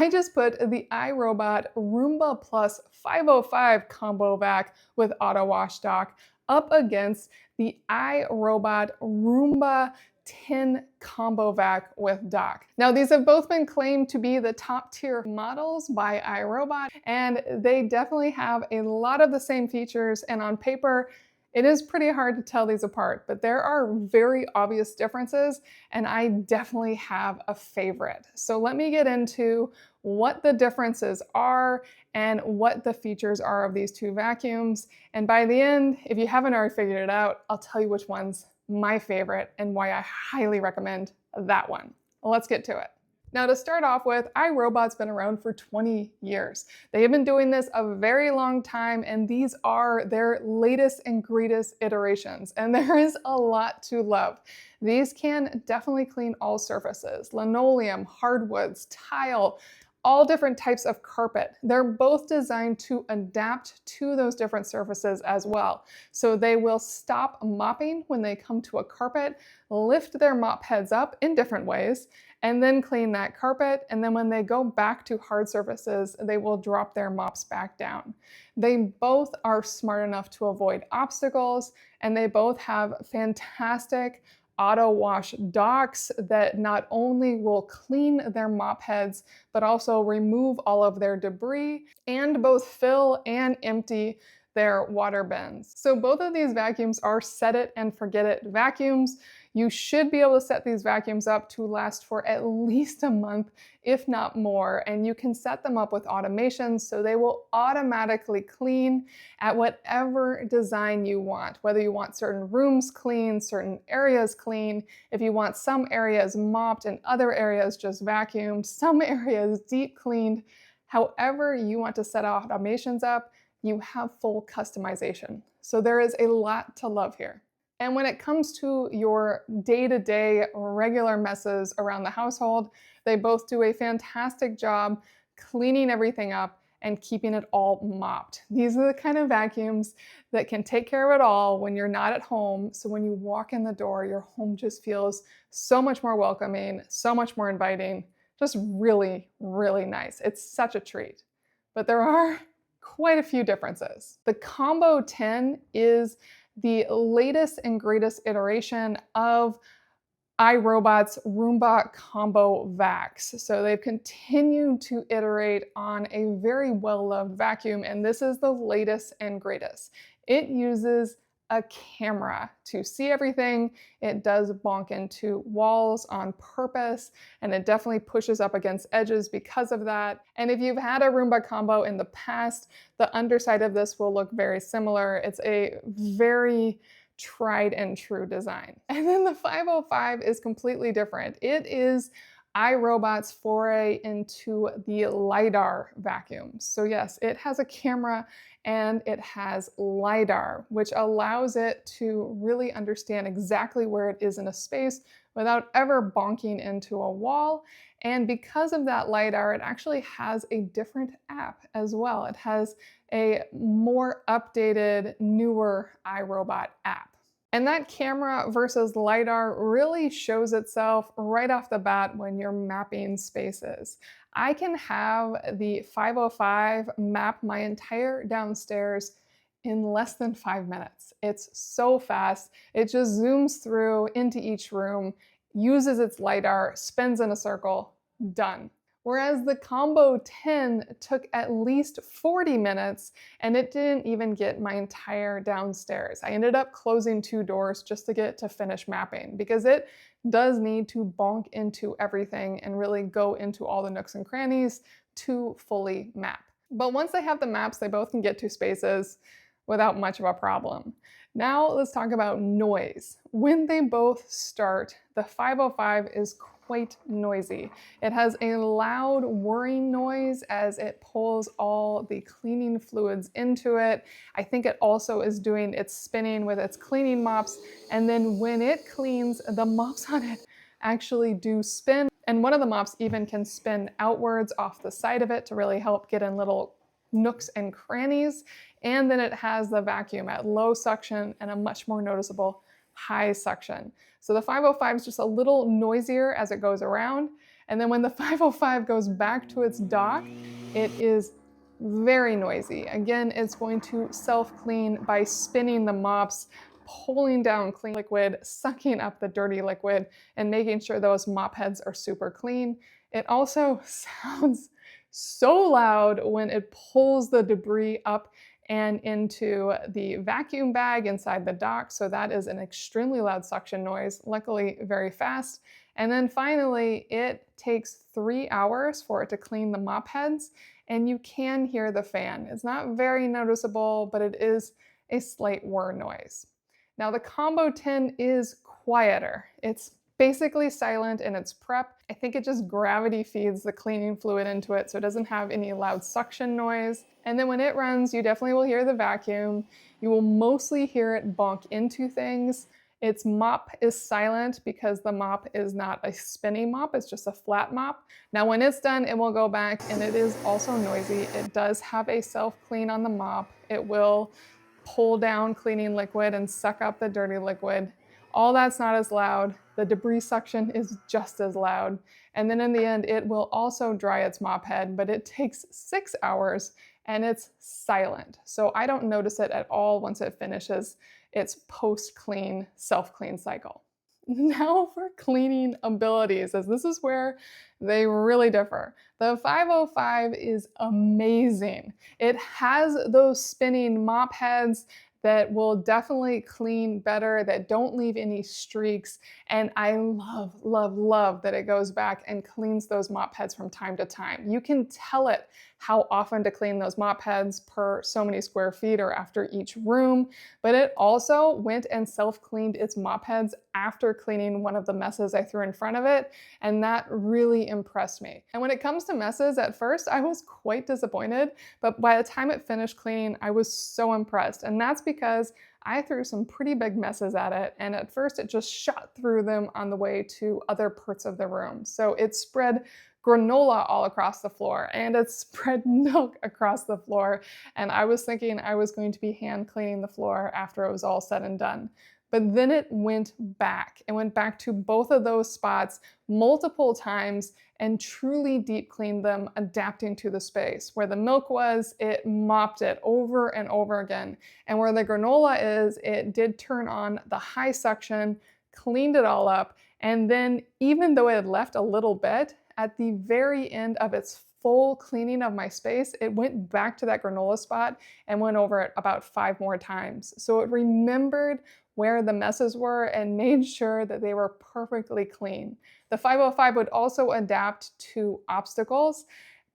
I just put the iRobot Roomba Plus 505 Combo Vac with AutoWash dock up against the iRobot Roomba 10 Combo Vac with dock. Now, these have both been claimed to be the top tier models by iRobot, and they definitely have a lot of the same features, and on paper, it is pretty hard to tell these apart, but there are very obvious differences, and I definitely have a favorite. So let me get into what the differences are and what the features are of these two vacuums. And by the end, if you haven't already figured it out, I'll tell you which one's my favorite and why I highly recommend that one. Let's get to it. Now, to start off with, iRobot's been around for 20 years. They have been doing this a very long time, and these are their latest and greatest iterations, and there is a lot to love. These can definitely clean all surfaces: linoleum, hardwoods, tile, all different types of carpet. They're both designed to adapt to those different surfaces as well. So they will stop mopping when they come to a carpet, lift their mop heads up in different ways, and then clean that carpet. And then when they go back to hard surfaces, they will drop their mops back down. They both are smart enough to avoid obstacles, and they both have fantastic AutoWash docks that not only will clean their mop heads, but also remove all of their debris and both fill and empty their water bins. So both of these vacuums are set it and forget it vacuums. You should be able to set these vacuums up to last for at least a month, if not more, and you can set them up with automation so they will automatically clean at whatever design you want, whether you want certain rooms clean, certain areas clean, if you want some areas mopped and other areas just vacuumed, some areas deep cleaned, however you want to set automations up, you have full customization. So there is a lot to love here. And when it comes to your day-to-day regular messes around the household, they both do a fantastic job cleaning everything up and keeping it all mopped. These are the kind of vacuums that can take care of it all when you're not at home. So when you walk in the door, your home just feels so much more welcoming, so much more inviting, just really, really nice. It's such a treat. But there are quite a few differences. The Combo 10 is the latest and greatest iteration of iRobot's Roomba Combo Vacs. So they've continued to iterate on a very well-loved vacuum, and this is the latest and greatest. It uses a camera to see everything. It does bonk into walls on purpose, and it definitely pushes up against edges because of that. And if you've had a Roomba Combo in the past, the underside of this will look very similar. It's a very tried and true design. And then the 505 is completely different. It is iRobot's foray into the LIDAR vacuums. So yes, it has a camera and it has LIDAR, which allows it to really understand exactly where it is in a space without ever bonking into a wall. And because of that LIDAR, it actually has a different app as well. It has a more updated, newer iRobot app. And that camera versus LiDAR really shows itself right off the bat when you're mapping spaces. I can have the 505 map my entire downstairs in less than 5 minutes. It's so fast. It just zooms through into each room, uses its LiDAR, spins in a circle, done. Whereas the Combo 10 took at least 40 minutes and it didn't even get my entire downstairs. I ended up closing 2 doors just to get to finish mapping because it does need to bonk into everything and really go into all the nooks and crannies to fully map. But once they have the maps, they both can get to spaces without much of a problem. Now let's talk about noise. When they both start, the 505 is quite noisy. It has a loud whirring noise as it pulls all the cleaning fluids into it. I think it also is doing its spinning with its cleaning mops, and then when it cleans, the mops on it actually do spin, and one of the mops even can spin outwards off the side of it to really help get in little nooks and crannies. And then it has the vacuum at low suction and a much more noticeable high suction. So the 505 is just a little noisier as it goes around. And then when the 505 goes back to its dock, it is very noisy. Again, it's going to self-clean by spinning the mops, pulling down clean liquid, sucking up the dirty liquid, and making sure those mop heads are super clean. It also sounds so loud when it pulls the debris up and into the vacuum bag inside the dock. So that is an extremely loud suction noise, luckily very fast. And then finally, it takes 3 hours for it to clean the mop heads, and you can hear the fan. It's not very noticeable, but it is a slight whir noise. Now the Combo 10 is quieter. It's basically silent in its prep. I think it just gravity feeds the cleaning fluid into it, so it doesn't have any loud suction noise. And then when it runs, you definitely will hear the vacuum. You will mostly hear it bonk into things. Its mop is silent because the mop is not a spinny mop, it's just a flat mop. Now when it's done, it will go back, and it is also noisy. It does have a self-clean on the mop. It will pull down cleaning liquid and suck up the dirty liquid. All that's not as loud. The debris suction is just as loud. And then in the end, it will also dry its mop head, but it takes 6 hours and it's silent. So I don't notice it at all once it finishes its post-clean, self-clean cycle. Now for cleaning abilities, as this is where they really differ. The 505 is amazing. It has those spinning mop heads that will definitely clean better, that don't leave any streaks. And I love, love, love that it goes back and cleans those mop heads from time to time. You can tell it how often to clean those mop heads per so many square feet or after each room, but it also went and self-cleaned its mop heads after cleaning one of the messes I threw in front of it, and that really impressed me. And when it comes to messes, at first I was quite disappointed, but by the time it finished cleaning, I was so impressed, and that's because I threw some pretty big messes at it, and at first it just shot through them on the way to other parts of the room. So it spread granola all across the floor, and it spread milk across the floor, and I was thinking I was going to be hand cleaning the floor after it was all said and done. But then it went back. It went back to both of those spots multiple times and truly deep cleaned them, adapting to the space. Where the milk was, it mopped it over and over again. And where the granola is, it did turn on the high suction, cleaned it all up, and then even though it had left a little bit, at the very end of its full cleaning of my space, it went back to that granola spot and went over it about 5 more times. So it remembered where the messes were and made sure that they were perfectly clean. The 505 would also adapt to obstacles,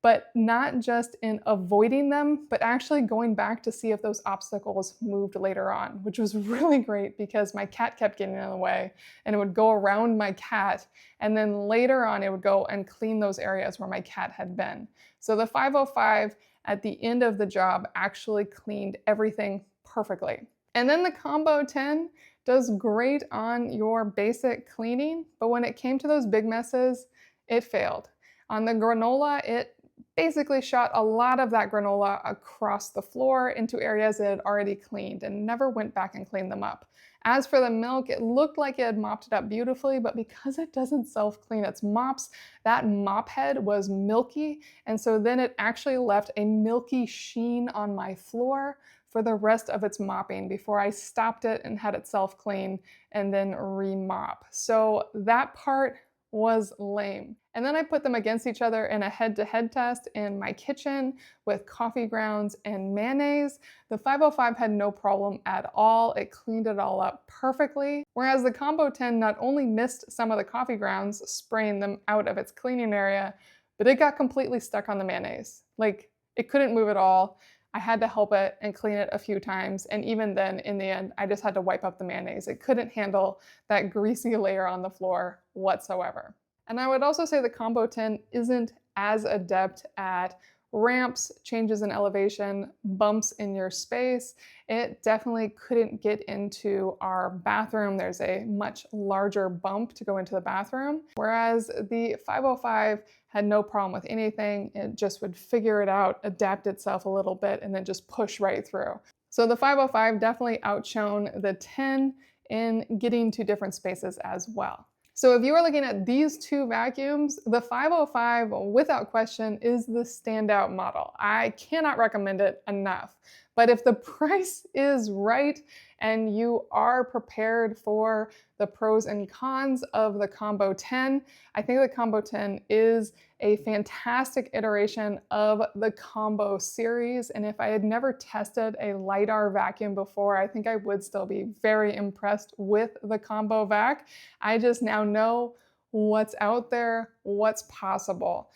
but not just in avoiding them, but actually going back to see if those obstacles moved later on, which was really great because my cat kept getting in the way, and it would go around my cat, and then later on it would go and clean those areas where my cat had been. So the 505 at the end of the job actually cleaned everything perfectly. And then the Combo 10 does great on your basic cleaning, but when it came to those big messes, it failed. On the granola, it basically shot a lot of that granola across the floor into areas it had already cleaned and never went back and cleaned them up. As for the milk, it looked like it had mopped it up beautifully, but because it doesn't self-clean its mops, that mop head was milky, and so then it actually left a milky sheen on my floor for the rest of its mopping before I stopped it and had it self-clean and then re-mop. So that part was lame. And then I put them against each other in a head-to-head test in my kitchen with coffee grounds and mayonnaise. The 505 had no problem at all. It cleaned it all up perfectly. Whereas the Combo 10 not only missed some of the coffee grounds, spraying them out of its cleaning area, but it got completely stuck on the mayonnaise. Like, it couldn't move at all. I had to help it and clean it a few times, and even then, in the end, I just had to wipe up the mayonnaise. It couldn't handle that greasy layer on the floor whatsoever. And I would also say the Combo 10 isn't as adept at ramps, changes in elevation, bumps in your space. It definitely couldn't get into our bathroom. There's a much larger bump to go into the bathroom, whereas the 505 had no problem with anything. It just would figure it out, adapt itself a little bit, and then just push right through. So the 505 definitely outshone the 10 in getting to different spaces as well. So if you are looking at these two vacuums, the 505 without question is the standout model. I cannot recommend it enough. But if the price is right and you are prepared for the pros and cons of the Combo 10, I think the Combo 10 is a fantastic iteration of the Combo series. And if I had never tested a LIDAR vacuum before, I think I would still be very impressed with the Combo vac. I just now know what's out there, what's possible.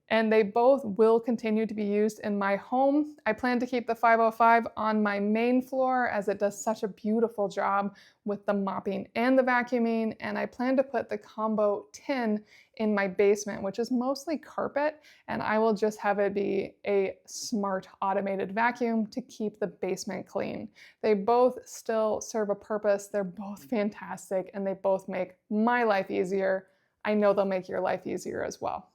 And they both will continue to be used in my home. I plan to keep the 505 on my main floor as it does such a beautiful job with the mopping and the vacuuming. And I plan to put the Combo 10 in my basement, which is mostly carpet, and I will just have it be a smart automated vacuum to keep the basement clean. They both still serve a purpose. They're both fantastic, and they both make my life easier. I know they'll make your life easier as well.